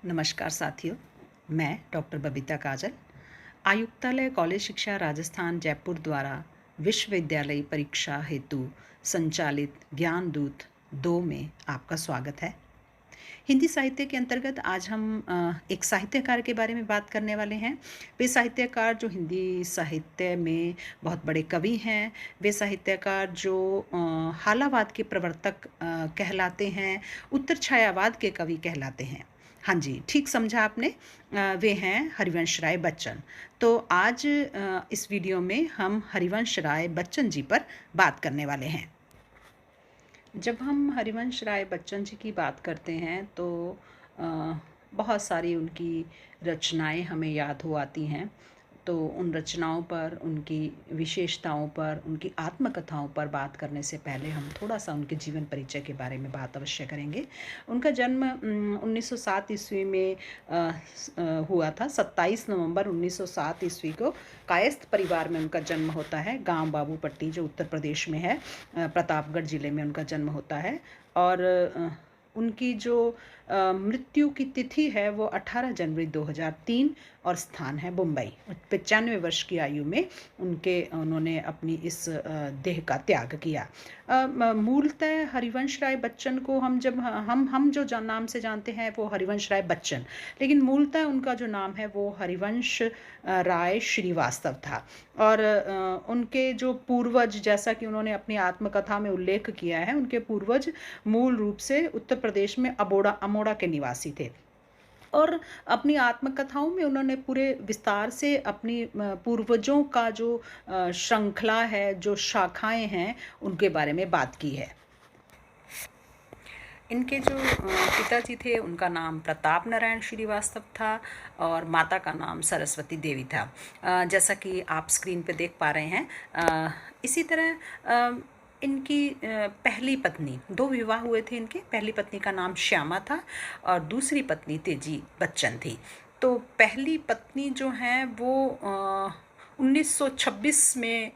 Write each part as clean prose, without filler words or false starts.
नमस्कार साथियों, मैं डॉक्टर बबीता काजल, आयुक्तालय कॉलेज शिक्षा राजस्थान जयपुर द्वारा विश्वविद्यालय परीक्षा हेतु संचालित ज्ञान दूत 2 में आपका स्वागत है। हिंदी साहित्य के अंतर्गत आज हम एक साहित्यकार के बारे में बात करने वाले हैं। वे साहित्यकार जो हिंदी साहित्य में बहुत बड़े कवि हैं, वे साहित्यकार जो हालावाद के प्रवर्तक कहलाते हैं, उत्तर छायावाद के कवि कहलाते हैं। हाँ जी, ठीक समझा आपने। वे हैं हरिवंश राय बच्चन। तो आज इस वीडियो में हम हरिवंश राय बच्चन जी पर बात करने वाले हैं। जब हम हरिवंश राय बच्चन जी की बात करते हैं तो बहुत सारी उनकी रचनाएं हमें याद हो आती हैं। तो उन रचनाओं पर, उनकी विशेषताओं पर, उनकी आत्मकथाओं पर बात करने से पहले हम थोड़ा सा उनके जीवन परिचय के बारे में बात अवश्य करेंगे। उनका जन्म 1907 ईस्वी में हुआ था। 27 नवंबर 1907 ईस्वी को कायस्थ परिवार में उनका जन्म होता है। गांव बाबूपट्टी जो उत्तर प्रदेश में है, प्रतापगढ़ ज़िले में उनका जन्म होता है। और उनकी जो मृत्यु की तिथि है वो 18 जनवरी 2003 और स्थान है मुंबई। 95 वर्ष की आयु में उन्होंने अपनी इस देह का त्याग किया। मूलतः हरिवंश राय बच्चन को हम जो नाम से जानते हैं वो हरिवंश राय बच्चन, लेकिन मूलतः उनका जो नाम है वो हरिवंश राय श्रीवास्तव था। और उनके जो पूर्वज, जैसा कि उन्होंने अपनी आत्मकथा में उल्लेख किया है, उनके पूर्वज मूल रूप से उत्तर प्रदेश में अमोड़ा के निवासी थे। और अपनी आत्मकथाओं में उन्होंने पूरे विस्तार से अपनी पूर्वजों का जो श्रृंखला है, जो शाखाएं हैं, उनके बारे में बात की है। इनके जो पिताजी थे उनका नाम प्रताप नारायण श्रीवास्तव था और माता का नाम सरस्वती देवी था, जैसा कि आप स्क्रीन पे देख पा रहे हैं। इसी तरह इनकी पहली पत्नी, 2 विवाह हुए थे इनके। पहली पत्नी का नाम श्यामा था और दूसरी पत्नी तेजी बच्चन थी। तो पहली पत्नी जो है वो 1926 में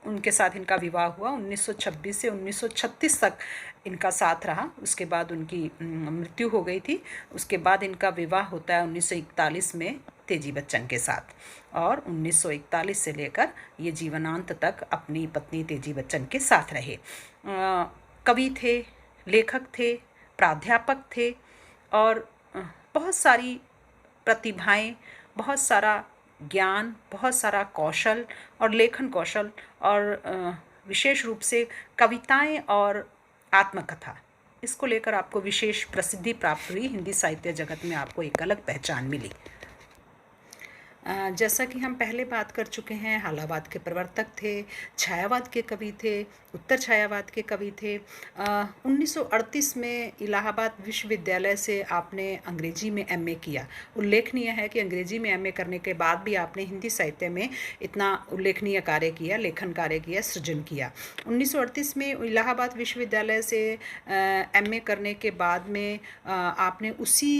उनके साथ इनका विवाह हुआ। 1926 से 1936 तक इनका साथ रहा। उसके बाद उनकी मृत्यु हो गई थी। उसके बाद इनका विवाह होता है 1941 में तेजी बच्चन के साथ, और 1941 से लेकर ये जीवनांत तक अपनी पत्नी तेजी बच्चन के साथ रहे। कवि थे, लेखक थे, प्राध्यापक थे और बहुत सारी प्रतिभाएं, बहुत सारा ज्ञान, बहुत सारा कौशल और लेखन कौशल और विशेष रूप से कविताएं और आत्मकथा, इसको लेकर आपको विशेष प्रसिद्धि प्राप्त हुई। हिंदी साहित्य जगत में आपको एक अलग पहचान मिली। जैसा कि हम पहले बात कर चुके हैं, हालावाद के प्रवर्तक थे, छायावाद के कवि थे, उत्तर छायावाद के कवि थे। 1938 में इलाहाबाद विश्वविद्यालय से आपने अंग्रेजी में एमए किया। उल्लेखनीय है कि अंग्रेजी में एमए करने के बाद भी आपने हिंदी साहित्य में इतना उल्लेखनीय कार्य किया, लेखन कार्य किया, सृजन किया। 1938 में इलाहाबाद विश्वविद्यालय से एमए करने के बाद में आपने उसी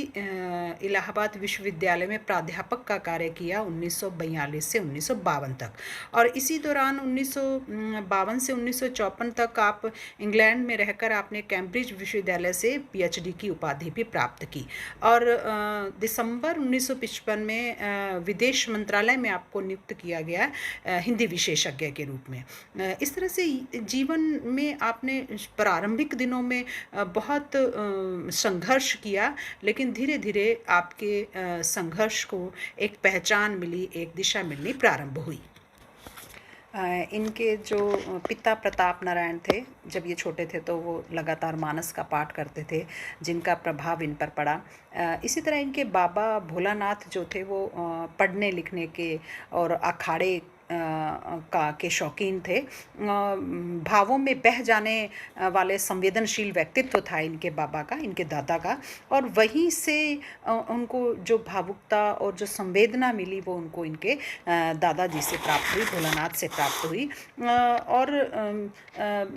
इलाहाबाद विश्वविद्यालय में प्राध्यापक का कार्य किया 1942 से 1952 तक। और इसी दौरान 1952 से 1954 तक आप इंग्लैंड में रहकर आपने कैम्ब्रिज विश्वविद्यालय से पीएचडी की उपाधि भी प्राप्त की। और दिसंबर 1955 में विदेश मंत्रालय में आपको नियुक्त किया गया हिंदी विशेषज्ञ के रूप में। इस तरह से जीवन में आपने प्रारंभिक दिनों में बहुत संघर्ष किया, लेकिन धीरे धीरे आपके संघर्ष को एक पहचान मिली, एक दिशा मिलनी प्रारंभ हुई। इनके जो पिता प्रताप नारायण थे, जब ये छोटे थे तो वो लगातार मानस का पाठ करते थे, जिनका प्रभाव इन पर पड़ा। इसी तरह इनके बाबा भोलानाथ जो थे वो पढ़ने लिखने के और अखाड़े के शौकीन थे। भावों में बह जाने वाले संवेदनशील व्यक्तित्व था इनके बाबा का, इनके दादा का। और वहीं से उनको जो भावुकता और जो संवेदना मिली वो उनको इनके दादाजी से प्राप्त हुई, भोलानाथ से प्राप्त हुई। और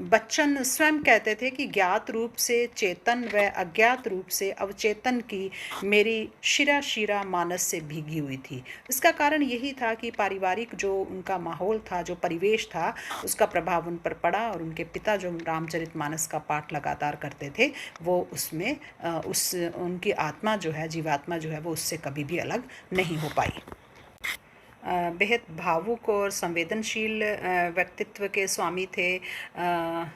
बच्चन स्वयं कहते थे कि ज्ञात रूप से चेतन व अज्ञात रूप से अवचेतन की मेरी शिरा शिरा मानस से भीगी हुई थी। इसका कारण यही था कि पारिवारिक जो उनका माहौल था, जो परिवेश था, उसका प्रभाव उन पर पड़ा और उनके पिता जो रामचरितमानस का पाठ लगातार करते थे, वो उसमें उनकी आत्मा जो है, जीवात्मा जो है, वो उससे कभी भी अलग नहीं हो पाई। बेहद भावुक और संवेदनशील व्यक्तित्व के स्वामी थे।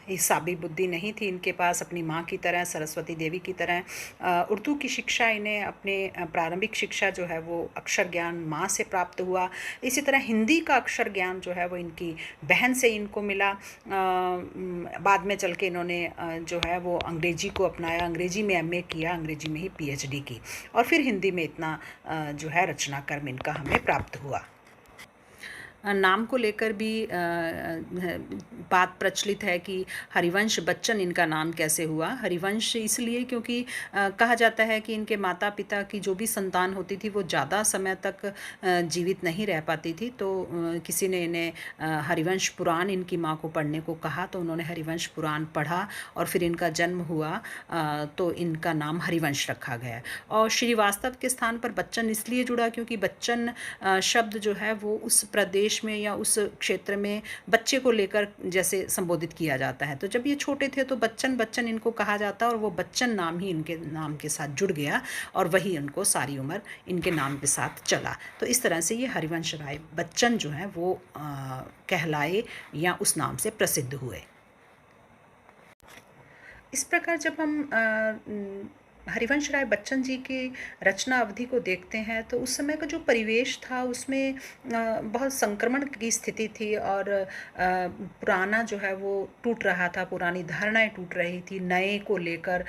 हिसाबी बुद्धि नहीं थी इनके पास, अपनी माँ की तरह, सरस्वती देवी की तरह। उर्दू की शिक्षा इन्हें अपने प्रारंभिक शिक्षा जो है वो अक्षर ज्ञान माँ से प्राप्त हुआ। इसी तरह हिंदी का अक्षर ज्ञान जो है वो इनकी बहन से इनको मिला। बाद में चल के इन्होंने जो है वो अंग्रेजी को अपनाया, अंग्रेजी में एमए किया, अंग्रेजी में ही पीएचडी की, और फिर हिंदी में इतना जो है रचना कर्म इनका हमें प्राप्त हुआ। नाम को लेकर भी बात प्रचलित है कि हरिवंश बच्चन इनका नाम कैसे हुआ। हरिवंश इसलिए क्योंकि कहा जाता है कि इनके माता पिता की जो भी संतान होती थी वो ज़्यादा समय तक जीवित नहीं रह पाती थी, तो किसी ने इन्हें हरिवंश पुराण इनकी माँ को पढ़ने को कहा, तो उन्होंने हरिवंश पुराण पढ़ा और फिर इनका जन्म हुआ, तो इनका नाम हरिवंश रखा गया। और श्रीवास्तव के स्थान पर बच्चन इसलिए जुड़ा क्योंकि बच्चन शब्द जो है वो उस प्रदेश में या उस क्षेत्र में बच्चे को लेकर जैसे संबोधित किया जाता है, तो जब ये छोटे थे तो बच्चन बच्चन इनको कहा जाता, और वो बच्चन नाम ही इनके नाम के साथ जुड़ गया और वही उनको सारी उम्र इनके नाम के साथ चला। तो इस तरह से ये हरिवंश राय बच्चन जो हैं वो कहलाए या उस नाम से प्रसिद्ध हुए। इस प्रकार जब हम हरिवंश राय बच्चन जी की रचना अवधि को देखते हैं तो उस समय का जो परिवेश था उसमें बहुत संक्रमण की स्थिति थी, और पुराना जो है वो टूट रहा था, पुरानी धारणाएं टूट रही थी, नए को लेकर,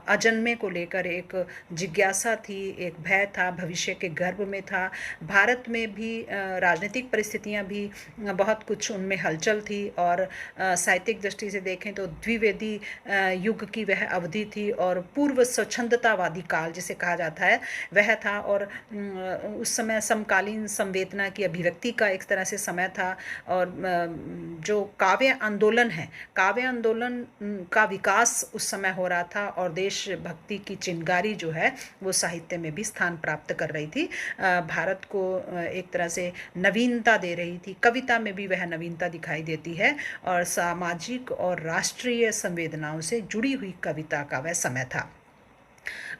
अजन्मे को लेकर एक जिज्ञासा थी, एक भय था, भविष्य के गर्भ में था। भारत में भी राजनीतिक परिस्थितियां भी बहुत कुछ उनमें हलचल थी, और साहित्यिक दृष्टि से देखें तो द्विवेदी युग की वह अवधि थी, और पूर्व स्वच्छंदतावादी काल जिसे कहा जाता है वह था, और उस समय समकालीन संवेदना की अभिव्यक्ति का एक तरह से समय था। और जो काव्य आंदोलन है, काव्य आंदोलन का विकास उस समय हो रहा था, और देशभक्ति की चिंगारी जो है वो साहित्य में भी स्थान प्राप्त कर रही थी, भारत को एक तरह से नवीनता दे रही थी। कविता में भी वह नवीनता दिखाई देती है, और सामाजिक और राष्ट्रीय संवेदनाओं से जुड़ी हुई कविता का वह समय था।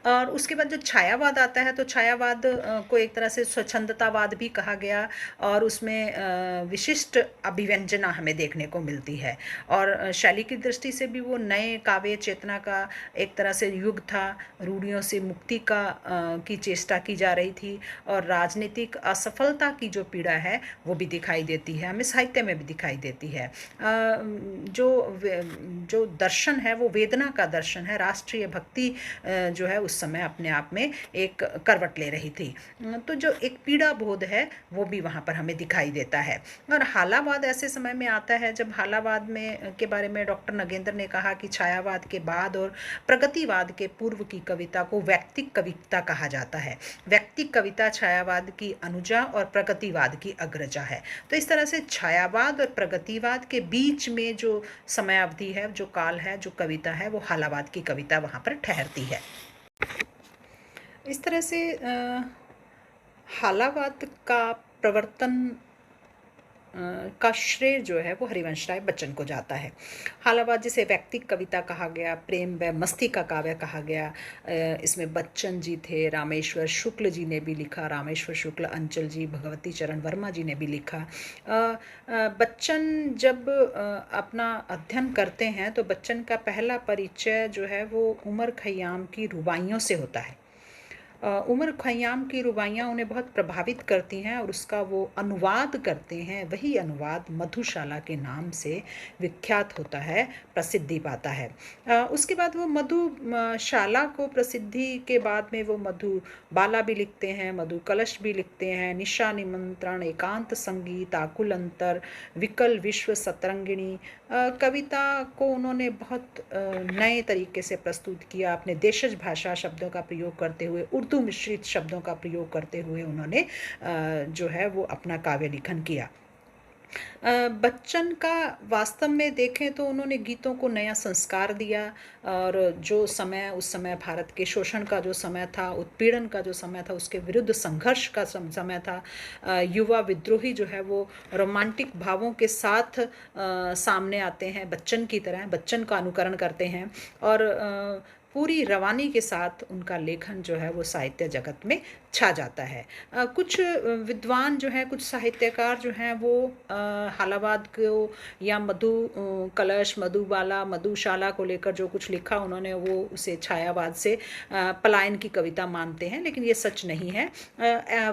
और उसके बाद जो छायावाद आता है, तो छायावाद को एक तरह से स्वच्छंदतावाद भी कहा गया, और उसमें विशिष्ट अभिव्यंजना हमें देखने को मिलती है, और शैली की दृष्टि से भी वो नए काव्य चेतना का एक तरह से युग था, रूढ़ियों से मुक्ति की चेष्टा की जा रही थी, और राजनीतिक असफलता की जो पीड़ा है वो भी दिखाई देती है, हमें साहित्य में भी दिखाई देती है। जो दर्शन है वो वेदना का दर्शन है, राष्ट्रीय भक्ति जो है उस समय अपने आप में एक करवट ले रही थी, तो जो एक पीड़ा बोध है वो भी वहाँ पर हमें दिखाई देता है। और हालावाद ऐसे समय में आता है जब हालावाद में के बारे में डॉक्टर नगेंद्र ने कहा कि छायावाद के बाद और प्रगतिवाद के पूर्व की कविता को व्यक्तिक कविता कहा जाता है। व्यक्तिक कविता छायावाद की अनुजा और प्रगतिवाद की अग्रजा है। तो इस तरह से छायावाद और प्रगतिवाद के बीच में जो समयावधि है, जो काल है, जो कविता है, वो हालावाद की कविता वहाँ पर ठहरती है। इस तरह से हालावाद का प्रवर्तन का श्रेय जो है वो हरिवंश राय बच्चन को जाता है। हालावाद जिसे व्यक्तिक कविता कहा गया, प्रेम व मस्ती का काव्य कहा गया, इसमें बच्चन जी थे, रामेश्वर शुक्ल जी ने भी लिखा, रामेश्वर शुक्ल, अंचल जी, भगवती चरण वर्मा जी ने भी लिखा। बच्चन जब अपना अध्ययन करते हैं तो बच्चन का पहला परिचय जो है वो उमर खयाम की रुबाइयों से होता है। उमर खयाम की रुबाइयाँ उन्हें बहुत प्रभावित करती हैं और उसका वो अनुवाद करते हैं। वही अनुवाद मधुशाला के नाम से विख्यात होता है, प्रसिद्धि पाता है। उसके बाद वो मधुशाला को प्रसिद्धि के बाद में वो मधुबाला भी लिखते हैं, मधु कलश भी लिखते हैं, निशा निमंत्रण, एकांत संगीत, आकुल अंतर, विकल विश्व, सतरंगिणी। कविता को उन्होंने बहुत नए तरीके से प्रस्तुत किया, अपने देशज भाषा शब्दों का प्रयोग करते हुए, उर्दू मिश्रित शब्दों का प्रयोग करते हुए उन्होंने जो है वो अपना काव्य लेखन किया। बच्चन का वास्तव में देखें तो उन्होंने गीतों को नया संस्कार दिया और जो समय उस समय भारत के शोषण का जो समय था, उत्पीड़न का जो समय था, उसके विरुद्ध संघर्ष का समय था। युवा विद्रोही जो है वो रोमांटिक भावों के साथ सामने आते हैं, बच्चन की तरह बच्चन का अनुकरण करते हैं और पूरी रवानी के साथ उनका लेखन जो है वो साहित्य जगत में छा जाता है। कुछ विद्वान जो हैं, कुछ साहित्यकार जो हैं वो हालावाद को या कलश, मधुबाला, मधुशाला को लेकर जो कुछ लिखा उन्होंने वो उसे छायावाद से पलायन की कविता मानते हैं, लेकिन ये सच नहीं है।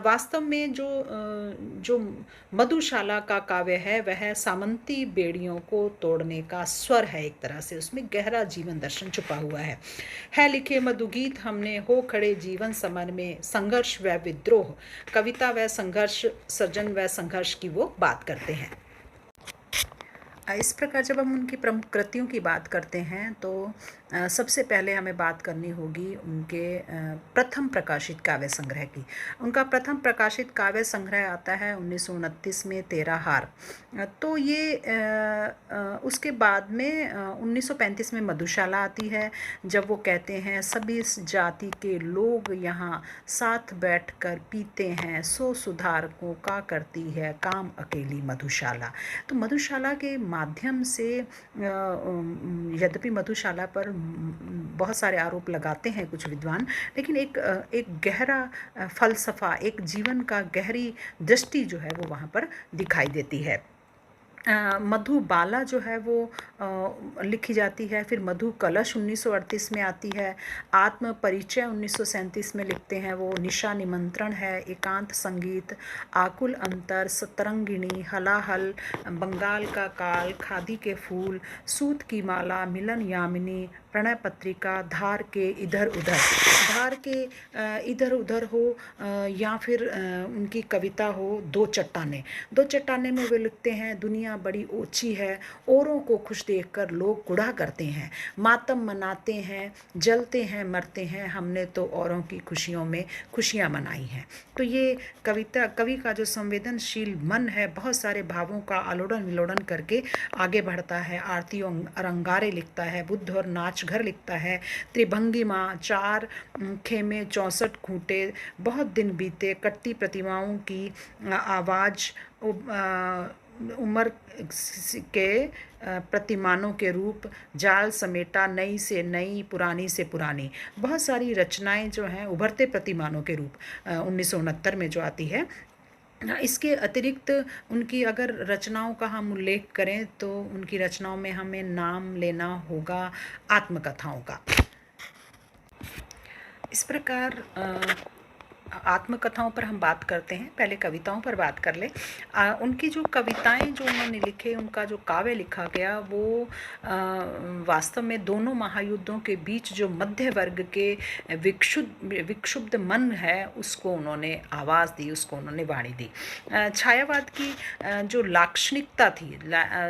वास्तव में जो मधुशाला का काव्य है वह सामंती बेड़ियों को तोड़ने का स्वर है, एक तरह से उसमें गहरा जीवन दर्शन छुपा हुआ है लिखे मधुगीत हमने, हो खड़े जीवन समर में, संघर्ष व विद्रोह, कविता व संघर्ष, सृजन व संघर्ष की वो बात करते हैं। इस प्रकार जब हम उनकी प्रमुख कृतियों की बात करते हैं तो सबसे पहले हमें बात करनी होगी उनके प्रथम प्रकाशित काव्य संग्रह की। उनका प्रथम प्रकाशित काव्य संग्रह आता है 1929 में, तेरा हार। तो ये उसके बाद में 1935 में मधुशाला आती है, जब वो कहते हैं सभी जाति के लोग यहाँ साथ बैठकर पीते हैं, सो सुधारकों का करती है काम अकेली मधुशाला। तो मधुशाला के माध्यम से यद्यपि मधुशाला पर बहुत सारे आरोप लगाते हैं कुछ विद्वान, लेकिन एक गहरा फलसफा, एक जीवन का गहरी दृष्टि जो है वो वहाँ पर दिखाई देती है। मधुबाला जो है वो लिखी जाती है। फिर मधु कलश 1938 में आती है। आत्म परिचय 1937 में लिखते हैं वो। निशा निमंत्रण है, एकांत संगीत, आकुल अंतर, सतरंगिणी, हलाहल, बंगाल का काल, खादी के फूल, सूत की माला, मिलन यामिनी, प्रणय पत्रिका, धार के इधर उधर हो, या फिर उनकी कविता हो दो चट्टाने में वे लिखते हैं दुनिया बड़ी ऊंची है, औरों को खुश देखकर लोग गुड़ा करते हैं, मातम मनाते हैं, जलते हैं, मरते हैं, हमने तो औरों की खुशियों में खुशियाँ मनाई हैं। तो ये कवि का जो संवेदनशील मन है बहुत सारे भावों का आलोड़न विलोड़न करके आगे बढ़ता है। आरती और अंगारे लिखता है, बुद्ध और नाच घर लिखता है, त्रिभंगिमा, 4 खेमे 64 खूंटे, बहुत दिन बीते, कटती प्रतिमाओं की आवाज़, उमर के प्रतिमानों के रूप, जाल समेटा, नई से नई, पुरानी से पुरानी, बहुत सारी रचनाएं जो हैं उभरते प्रतिमानों के रूप 1969 में जो आती है। इसके अतिरिक्त उनकी अगर रचनाओं का हम उल्लेख करें तो उनकी रचनाओं में हमें नाम लेना होगा आत्मकथाओं का। इस प्रकार आत्मकथाओं पर हम बात करते हैं, पहले कविताओं पर बात कर ले। उनकी जो कविताएं जो उन्होंने लिखे, उनका जो काव्य लिखा गया वो वास्तव में दोनों महायुद्धों के बीच जो मध्य वर्ग के विक्षुब्ध मन है उसको उन्होंने आवाज़ दी, उसको उन्होंने वाणी दी। छायावाद की जो लाक्षणिकता थी,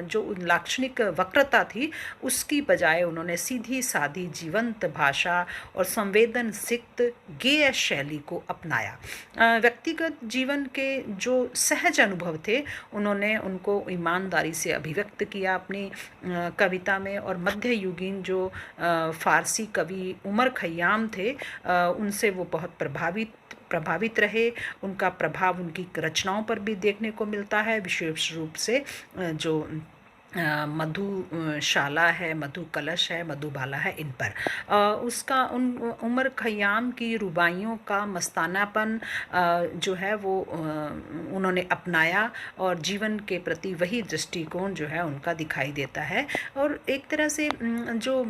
जो लाक्षणिक वक्रता थी, उसकी बजाय उन्होंने सीधी सादी जीवंत भाषा और संवेदन सिक्त गेय शैली को अपनाया। व्यक्तिगत जीवन के जो सहज अनुभव थे उन्होंने उनको ईमानदारी से अभिव्यक्त किया अपनी कविता में। और मध्ययुगीन जो फारसी कवि उमर खयाम थे उनसे वो बहुत प्रभावित रहे। उनका प्रभाव उनकी रचनाओं पर भी देखने को मिलता है, विशेष रूप से जो मधुशाला है, मधु कलश है, मधुबाला है, इन पर उसका उमर खयाम की रुबाइयों का मस्तानापन जो है वो उन्होंने अपनाया और जीवन के प्रति वही दृष्टिकोण जो है उनका दिखाई देता है। और एक तरह से जो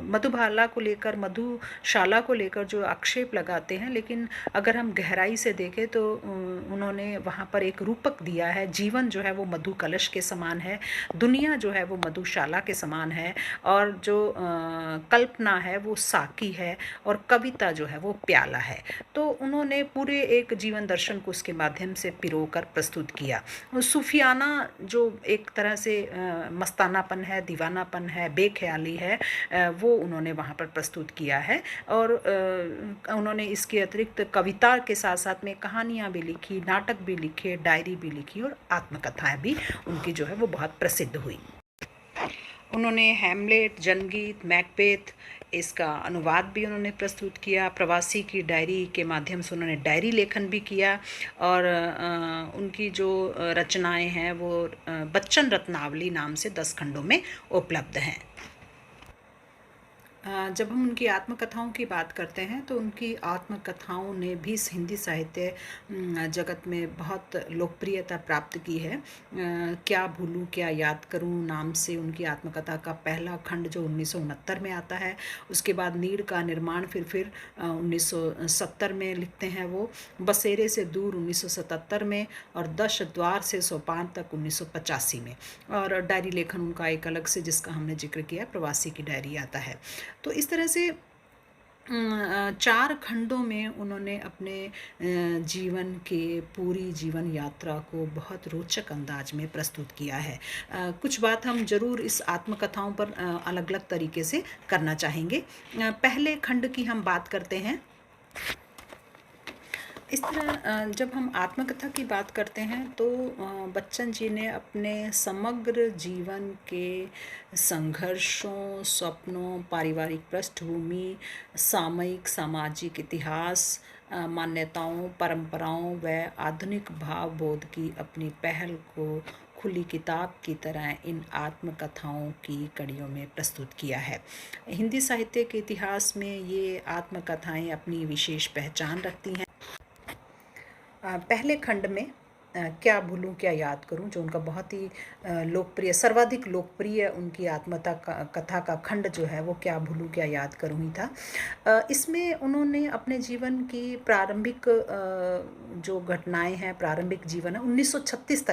मधुबाला को लेकर, मधुशाला को लेकर जो आक्षेप लगाते हैं, लेकिन अगर हम गहराई से देखें तो उन्होंने वहाँ पर एक रूपक दिया है। जीवन जो है वो मधु कलश के समान है, है, दुनिया जो है वो मधुशाला के समान है, और जो कल्पना है वो साकी है, और कविता जो है वो प्याला है। तो उन्होंने पूरे एक जीवन दर्शन को उसके माध्यम से पिरोकर प्रस्तुत किया। सूफियाना जो एक तरह से मस्तानापन है, दीवानापन है, बेख्याली है, वो उन्होंने वहाँ पर प्रस्तुत किया है। और उन्होंने इसके अतिरिक्त कविता के साथ साथ में कहानियाँ भी लिखी, नाटक भी लिखे, डायरी भी लिखी, और आत्मकथाएं भी उनकी जो है वो बहुत प्रसिद्ध हुई। उन्होंने हैमलेट, जनगीत, मैकबेथ, इसका अनुवाद भी उन्होंने प्रस्तुत किया। प्रवासी की डायरी के माध्यम से उन्होंने डायरी लेखन भी किया, और उनकी जो रचनाएं हैं वो बच्चन रत्नावली नाम से 10 खंडों में उपलब्ध हैं। जब हम उनकी आत्मकथाओं की बात करते हैं तो उनकी आत्मकथाओं ने भी हिंदी साहित्य जगत में बहुत लोकप्रियता प्राप्त की है। क्या भूलूं क्या याद करूं नाम से उनकी आत्मकथा का पहला खंड जो 1969 में आता है। उसके बाद नीड़ का निर्माण फिर 1970 में लिखते हैं वो, बसेरे से दूर 1977 में, और 10 द्वार से सोपान तक 1985 में। और डायरी लेखन उनका एक अलग से, जिसका हमने जिक्र किया, प्रवासी की डायरी आता है। तो इस तरह से 4 खंडों में उन्होंने अपने जीवन के पूरी जीवन यात्रा को बहुत रोचक अंदाज में प्रस्तुत किया है। कुछ बात हम जरूर इस आत्मकथाओं पर अलग अलग तरीके से करना चाहेंगे। पहले खंड की हम बात करते हैं। इस तरह जब हम आत्मकथा की बात करते हैं तो बच्चन जी ने अपने समग्र जीवन के संघर्षों, स्वप्नों, पारिवारिक पृष्ठभूमि, सामयिक सामाजिक इतिहास, मान्यताओं, परंपराओं व आधुनिक भावबोध की अपनी पहल को खुली किताब की तरह इन आत्मकथाओं की कड़ियों में प्रस्तुत किया है। हिंदी साहित्य के इतिहास में ये आत्मकथाएं अपनी विशेष पहचान रखती हैं। पहले खंड में क्या भूलूं क्या याद करूं, जो उनका बहुत ही लोकप्रिय, सर्वाधिक लोकप्रिय उनकी कथा का खंड जो है वो क्या भूलूं क्या याद करूं ही था। इसमें उन्होंने अपने जीवन की प्रारंभिक जो घटनाएं हैं, प्रारंभिक जीवन है 1936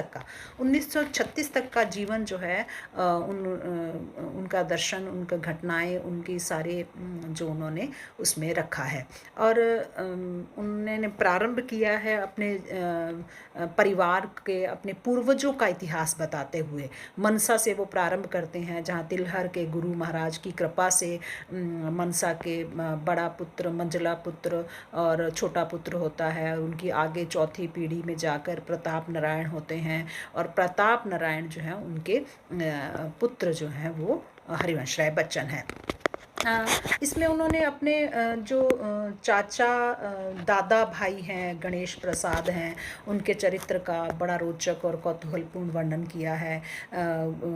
तक का जीवन जो है, उनका दर्शन, उनका घटनाएं, उनकी सारे जो उन्होंने उसमें रखा है। और उन्होंने प्रारंभ किया है अपने परिवार के, अपने पूर्वजों का इतिहास बताते हुए। मनसा से वो प्रारंभ करते हैं, जहाँ तिलहर के गुरु महाराज की कृपा से मनसा के बड़ा पुत्र, मंजला पुत्र और छोटा पुत्र होता है। उनकी आगे चौथी पीढ़ी में जाकर प्रताप नारायण होते हैं, और प्रताप नारायण जो है उनके पुत्र जो हैं वो हरिवंश राय बच्चन हैं। इसमें उन्होंने अपने जो चाचा, दादा भाई हैं, गणेश प्रसाद हैं, उनके चरित्र का बड़ा रोचक और कौतूहलपूर्ण वर्णन किया है।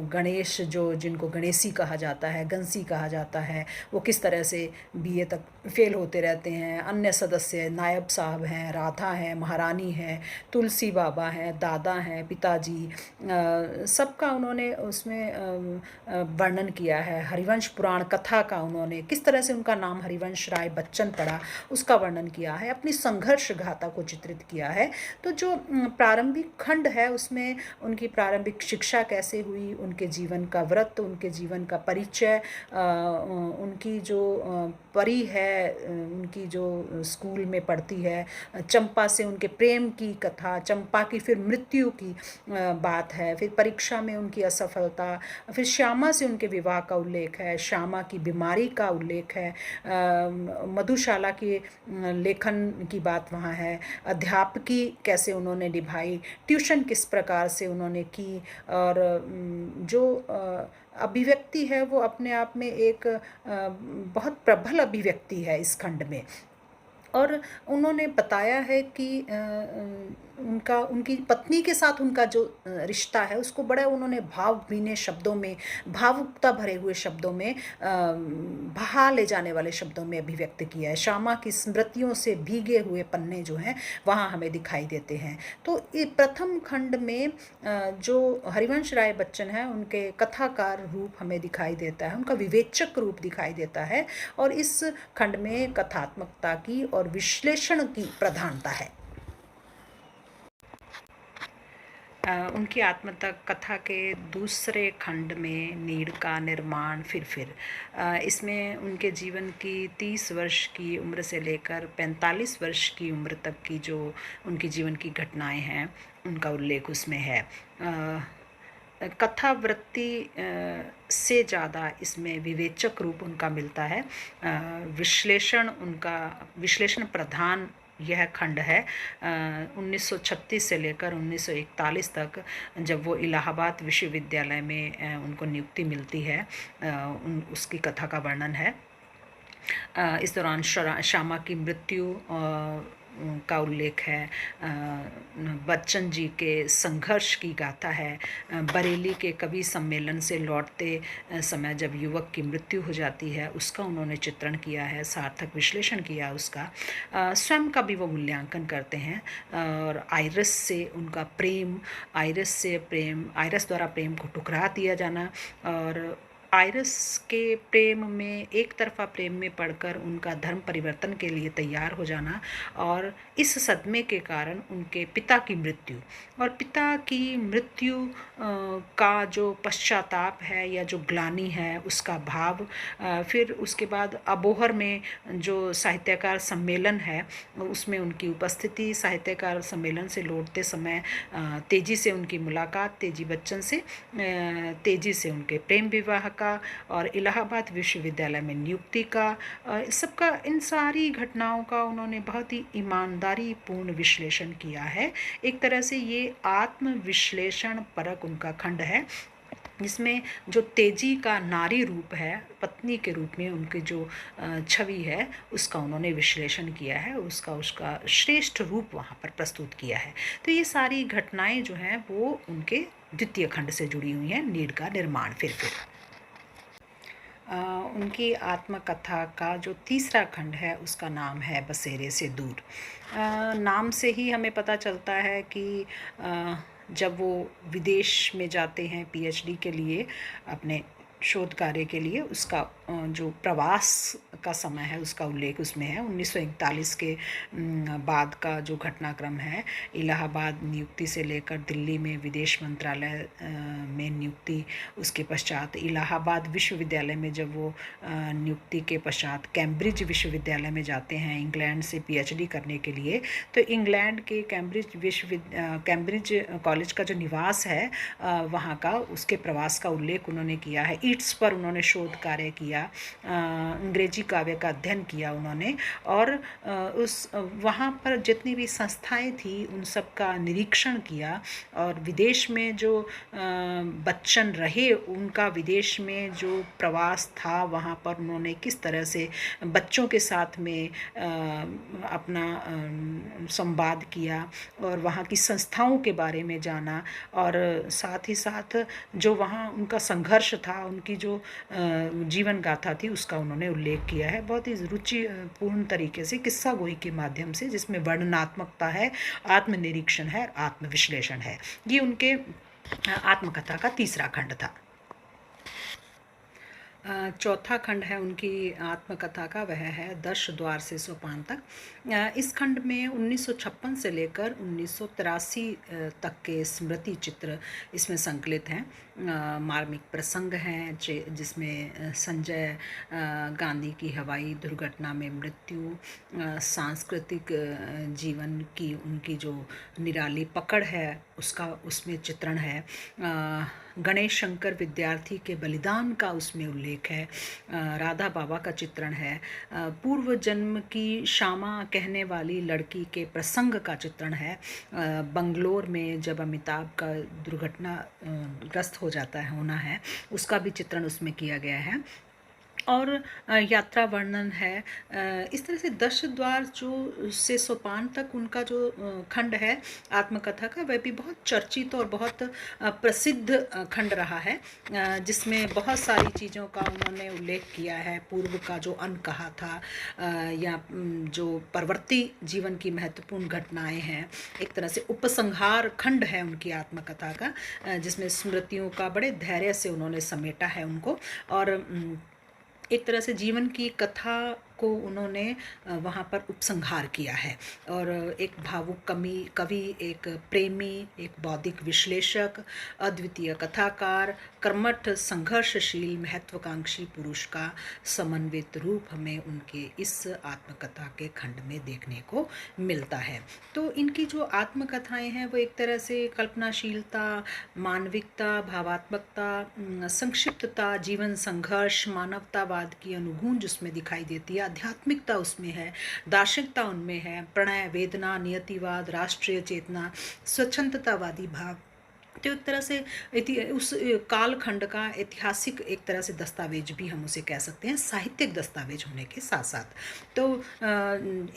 गणेश जिनको गणेशी कहा जाता है, गंसी कहा जाता है, वो किस तरह से बीए तक फेल होते रहते हैं। अन्य सदस्य नायब साहब हैं, राधा हैं, महारानी हैं, तुलसी बाबा हैं, दादा हैं, पिताजी, सबका उन्होंने उसमें वर्णन किया है। हरिवंश पुराण कथा का उन्होंने किस तरह से उनका नाम हरिवंश राय बच्चन पड़ा उसका वर्णन किया है। अपनी संघर्ष गाथा को चित्रित किया है। तो जो प्रारंभिक खंड है उसमें उनकी प्रारंभिक शिक्षा कैसे हुई, उनके जीवन का व्रत, उनके जीवन का परिचय, उनकी जो परी है, उनकी जो स्कूल में पढ़ती है, चंपा से उनके प्रेम की कथा, चंपा की फिर मृत्यु की बात है, फिर परीक्षा में उनकी असफलता, फिर श्यामा से उनके विवाह का उल्लेख है, श्यामा की बीमारी का उल्लेख है, मधुशाला की लेखन की बात वहाँ है, अध्यापकी कैसे उन्होंने निभाई, ट्यूशन किस प्रकार से उन्होंने की, और जो अभिव्यक्ति है वो अपने आप में एक बहुत प्रबल अभिव्यक्ति है इस खंड में। और उन्होंने बताया है कि उनकी पत्नी के साथ उनका जो रिश्ता है उसको बड़ा उन्होंने भावभीने शब्दों में, भावुकता भरे हुए शब्दों में, बहा ले जाने वाले शब्दों में अभिव्यक्त किया है। श्यामा की स्मृतियों से भीगे हुए पन्ने जो हैं वहाँ हमें दिखाई देते हैं। तो ये प्रथम खंड में जो हरिवंश राय बच्चन है उनके कथाकार रूप हमें दिखाई देता है, उनका विवेचक रूप दिखाई देता है, और इस खंड में कथात्मकता की और विश्लेषण की प्रधानता है। उनकी आत्मकथा के दूसरे खंड में नीड़ का निर्माण फिर इसमें उनके जीवन की 30 वर्ष की उम्र से लेकर 45 वर्ष की उम्र तक की जो उनकी जीवन की घटनाएं हैं उनका उल्लेख उसमें है। कथावृत्ति से ज़्यादा इसमें विवेचक रूप उनका मिलता है। विश्लेषण प्रधान यह खंड है। 1936 से लेकर 1941 तक जब वो इलाहाबाद विश्वविद्यालय में उनको नियुक्ति मिलती है, उसकी कथा का वर्णन है। इस दौरान श्यामा की मृत्यु का उल्लेख है। बच्चन जी के संघर्ष की गाथा है। बरेली के कवि सम्मेलन से लौटते समय जब युवक की मृत्यु हो जाती है उसका उन्होंने चित्रण किया है, सार्थक विश्लेषण किया उसका। स्वयं का भी वो मूल्यांकन करते हैं और आइरस से उनका प्रेम, आइरस द्वारा प्रेम को ठुकरा दिया जाना और आइरस के प्रेम में, एक तरफा प्रेम में पड़कर उनका धर्म परिवर्तन के लिए तैयार हो जाना और इस सदमे के कारण उनके पिता की मृत्यु और पिता की मृत्यु का जो पश्चाताप है या जो ग्लानि है उसका भाव। फिर उसके बाद अबोहर में जो साहित्यकार सम्मेलन है उसमें उनकी उपस्थिति, साहित्यकार सम्मेलन से लौटते समय तेजी से उनकी मुलाकात तेजी बच्चन से, तेजी से उनके प्रेम विवाह का और इलाहाबाद विश्वविद्यालय में नियुक्ति का, सबका, इन सारी घटनाओं का उन्होंने बहुत ही ईमानदारी पूर्ण विश्लेषण किया है। एक तरह से ये आत्मविश्लेषण परक उनका खंड है जिसमें जो तेजी का नारी रूप है, पत्नी के रूप में उनकी जो छवि है उसका उन्होंने विश्लेषण किया है, उसका श्रेष्ठ रूप वहाँ पर प्रस्तुत किया है। तो ये सारी घटनाएं जो हैं वो उनके द्वितीय खंड से जुड़ी हुई हैं, नीड़ का निर्माण फिर। उनकी आत्मकथा का जो तीसरा खंड है उसका नाम है बसेरे से दूर। नाम से ही हमें पता चलता है कि जब वो विदेश में जाते हैं पीएचडी के लिए, अपने शोध कार्य के लिए, उसका जो प्रवास का समय है उसका उल्लेख उसमें है। 1941 के बाद का जो घटनाक्रम है, इलाहाबाद नियुक्ति से लेकर दिल्ली में विदेश मंत्रालय में नियुक्ति, उसके पश्चात इलाहाबाद विश्वविद्यालय में जब वो नियुक्ति के पश्चात कैम्ब्रिज विश्वविद्यालय में जाते हैं इंग्लैंड से पीएचडी करने के लिए, तो इंग्लैंड के कैम्ब्रिज कॉलेज का जो निवास है वहाँ का, उसके प्रवास का उल्लेख उन्होंने किया है। ईट्स पर उन्होंने शोध कार्य किया, अंग्रेजी काव्य का अध्ययन किया उन्होंने और उस वहाँ पर जितनी भी संस्थाएं थी उन सब का निरीक्षण किया और विदेश में जो बच्चन रहे उनका विदेश में जो प्रवास था वहाँ पर उन्होंने किस तरह से बच्चों के साथ में अपना संवाद किया और वहाँ की संस्थाओं के बारे में जाना और साथ ही साथ जो वहाँ उनका संघर्ष था, उनकी जो जीवन गाथा थी उसका उन्होंने उल्लेख किया है बहुत ही रुचिपूर्ण तरीके से, किस्सा गोई के माध्यम से, जिसमें वर्णनात्मकता है, आत्मनिरीक्षण है, आत्मविश्लेषण है। ये उनके आत्मकथा का तीसरा खंड था। चौथा खंड है उनकी आत्मकथा का, वह है दर्श द्वार से सोपान तक। इस खंड में 1956 से लेकर 1983 तक के स्मृति चित्र इसमें संकलित हैं। मार्मिक प्रसंग हैं जिसमें संजय गांधी की हवाई दुर्घटना में मृत्यु, सांस्कृतिक जीवन की उनकी जो निराली पकड़ है उसका उसमें चित्रण है। गणेश शंकर विद्यार्थी के बलिदान का उसमें उल्लेख है। राधा बाबा का चित्रण है। पूर्व जन्म की श्यामा कहने वाली लड़की के प्रसंग का चित्रण है। बंगलोर में जब अमिताभ का दुर्घटना ग्रस्त हो जाता है, होना है, उसका भी चित्रण उसमें किया गया है और यात्रा वर्णन है। इस तरह से दश द्वार जो से सोपान तक उनका जो खंड है आत्मकथा का, वह भी बहुत चर्चित और बहुत प्रसिद्ध खंड रहा है, जिसमें बहुत सारी चीज़ों का उन्होंने उल्लेख किया है। पूर्व का जो अनकहा था या जो परवर्ती जीवन की महत्वपूर्ण घटनाएं हैं, एक तरह से उपसंहार खंड है उनकी आत्मकथा का, जिसमें स्मृतियों का बड़े धैर्य से उन्होंने समेटा है उनको और एक तरह से जीवन की कथा को उन्होंने वहाँ पर उपसंहार किया है। और एक भावुक कवि, एक प्रेमी, एक बौद्धिक विश्लेषक, अद्वितीय कथाकार, कर्मठ संघर्षशील महत्वाकांक्षी पुरुष का समन्वित रूप हमें उनके इस आत्मकथा के खंड में देखने को मिलता है। तो इनकी जो आत्मकथाएं हैं वो एक तरह से कल्पनाशीलता, मानविकता, भावात्मकता, संक्षिप्तता, जीवन संघर्ष, मानवतावाद की अनुगूंज उसमें दिखाई देती है, आध्यात्मिकता उसमें है, दार्शनिकता उनमें है, प्रणय, वेदना, नियतिवाद, राष्ट्रीय चेतना, स्वच्छंदतावादी भाव। तो एक तरह से उस कालखंड का ऐतिहासिक एक तरह से दस्तावेज भी हम उसे कह सकते हैं, साहित्यिक दस्तावेज होने के साथ साथ। तो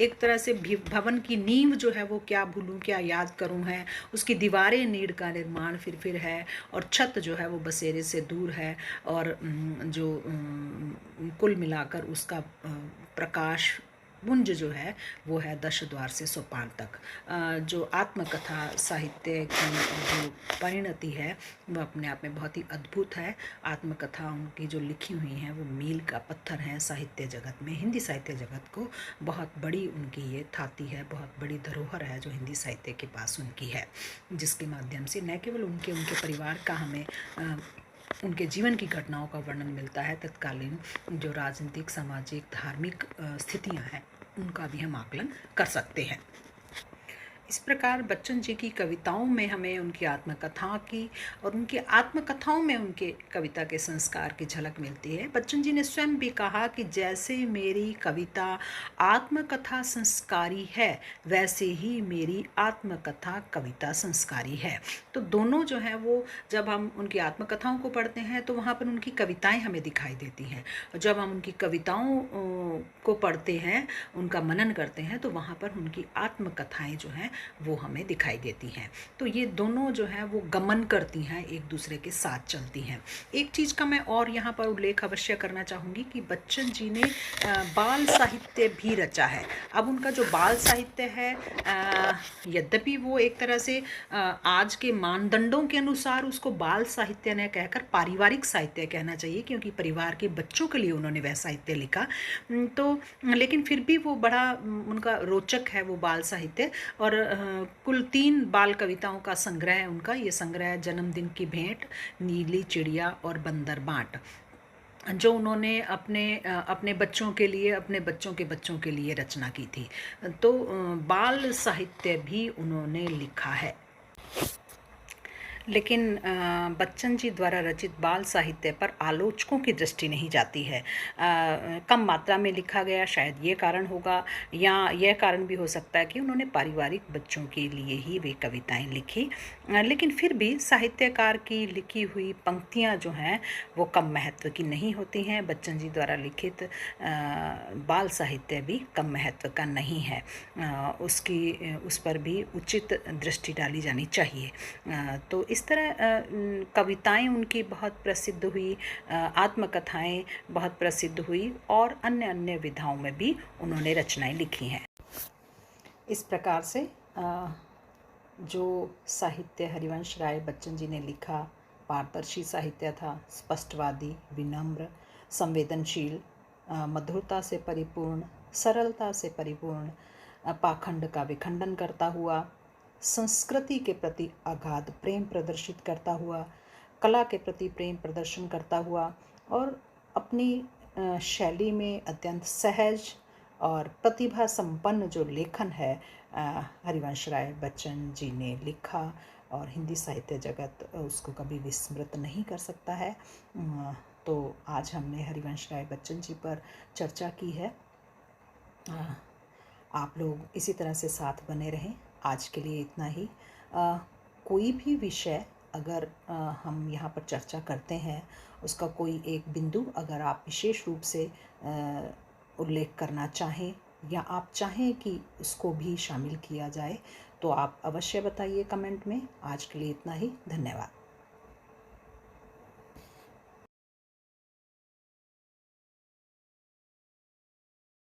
एक तरह से भवन की नींव जो है वो क्या भूलूं क्या याद करूं है, उसकी दीवारें नीड़ का निर्माण फिर है, और छत जो है वो बसेरे से दूर है, और जो कुल मिलाकर उसका प्रकाश पुंज जो है वो है दश द्वार से सोपान तक। जो आत्मकथा साहित्य की जो परिणति है वो अपने आप में बहुत ही अद्भुत है। आत्मकथा उनकी जो लिखी हुई हैं वो मील का पत्थर हैं साहित्य जगत में। हिंदी साहित्य जगत को बहुत बड़ी उनकी ये थाती है, बहुत बड़ी धरोहर है जो हिंदी साहित्य के पास उनकी है, जिसके माध्यम से न केवल उनके परिवार का हमें उनके जीवन की घटनाओं का वर्णन मिलता है, तत्कालीन जो राजनीतिक, सामाजिक, धार्मिक स्थितियां हैं उनका भी हम आकलन कर सकते हैं। इस प्रकार बच्चन जी की कविताओं में हमें उनकी आत्मकथा की और उनकी आत्मकथाओं में उनके कविता के संस्कार की झलक मिलती है। बच्चन जी ने स्वयं भी कहा कि जैसे मेरी कविता आत्मकथा संस्कारी है वैसे ही मेरी आत्मकथा कविता संस्कारी है। तो दोनों जो है वो जब हम उनकी आत्मकथाओं को पढ़ते हैं तो वहाँ पर उनकी कविताएं हमें दिखाई देती हैं, और जब हम उनकी कविताओं को पढ़ते हैं, उनका मनन करते हैं, तो वहाँ पर उनकी आत्मकथाएं जो हैं वो हमें दिखाई देती हैं। तो ये दोनों जो है वो गमन करती हैं, एक दूसरे के साथ चलती हैं। एक चीज़ का मैं और यहाँ पर उल्लेख अवश्य करना चाहूँगी कि बच्चन जी ने बाल साहित्य भी रचा है। अब उनका जो बाल साहित्य है, यद्यपि वो एक तरह से आज के मानदंडों के अनुसार उसको बाल साहित्य न कहकर पारिवारिक साहित्य कहना चाहिए, क्योंकि परिवार के बच्चों के लिए उन्होंने वह साहित्य लिखा। तो लेकिन फिर भी वो बड़ा उनका रोचक है वो बाल साहित्य। और कुल 3 बाल कविताओं का संग्रह है उनका। ये संग्रह जन्मदिन की भेंट, नीली चिड़िया और बंदर बाँट, जो उन्होंने अपने बच्चों के लिए, अपने बच्चों के बच्चों के लिए रचना की थी। तो बाल साहित्य भी उन्होंने लिखा है। लेकिन बच्चन जी द्वारा रचित बाल साहित्य पर आलोचकों की दृष्टि नहीं जाती है। कम मात्रा में लिखा गया, शायद ये कारण होगा, या यह कारण भी हो सकता है कि उन्होंने पारिवारिक बच्चों के लिए ही वे कविताएं लिखी। लेकिन फिर भी साहित्यकार की लिखी हुई पंक्तियां जो हैं वो कम महत्व की नहीं होती हैं। बच्चन जी द्वारा लिखित बाल साहित्य भी कम महत्व का नहीं है। उस पर भी उचित दृष्टि डाली जानी चाहिए। तो इस तरह कविताएं उनकी बहुत प्रसिद्ध हुई, आत्मकथाएं बहुत प्रसिद्ध हुई, और अन्य अन्य विधाओं में भी उन्होंने रचनाएं लिखी हैं। इस प्रकार से जो साहित्य हरिवंश राय बच्चन जी ने लिखा पारदर्शी साहित्य था, स्पष्टवादी, विनम्र, संवेदनशील, मधुरता से परिपूर्ण, सरलता से परिपूर्ण, पाखंड का विखंडन करता हुआ, संस्कृति के प्रति अगाध प्रेम प्रदर्शित करता हुआ, कला के प्रति प्रेम प्रदर्शन करता हुआ, और अपनी शैली में अत्यंत सहज और प्रतिभा संपन्न जो लेखन है हरिवंश राय बच्चन जी ने लिखा, और हिंदी साहित्य जगत उसको कभी विस्मृत नहीं कर सकता है। तो आज हमने हरिवंश राय बच्चन जी पर चर्चा की है। आप लोग इसी तरह से साथ बने रहें। आज के लिए इतना ही। कोई भी विषय अगर हम यहाँ पर चर्चा करते हैं, उसका कोई एक बिंदु अगर आप विशेष रूप से उल्लेख करना चाहें, या आप चाहें कि उसको भी शामिल किया जाए, तो आप अवश्य बताइए कमेंट में। आज के लिए इतना ही। धन्यवाद।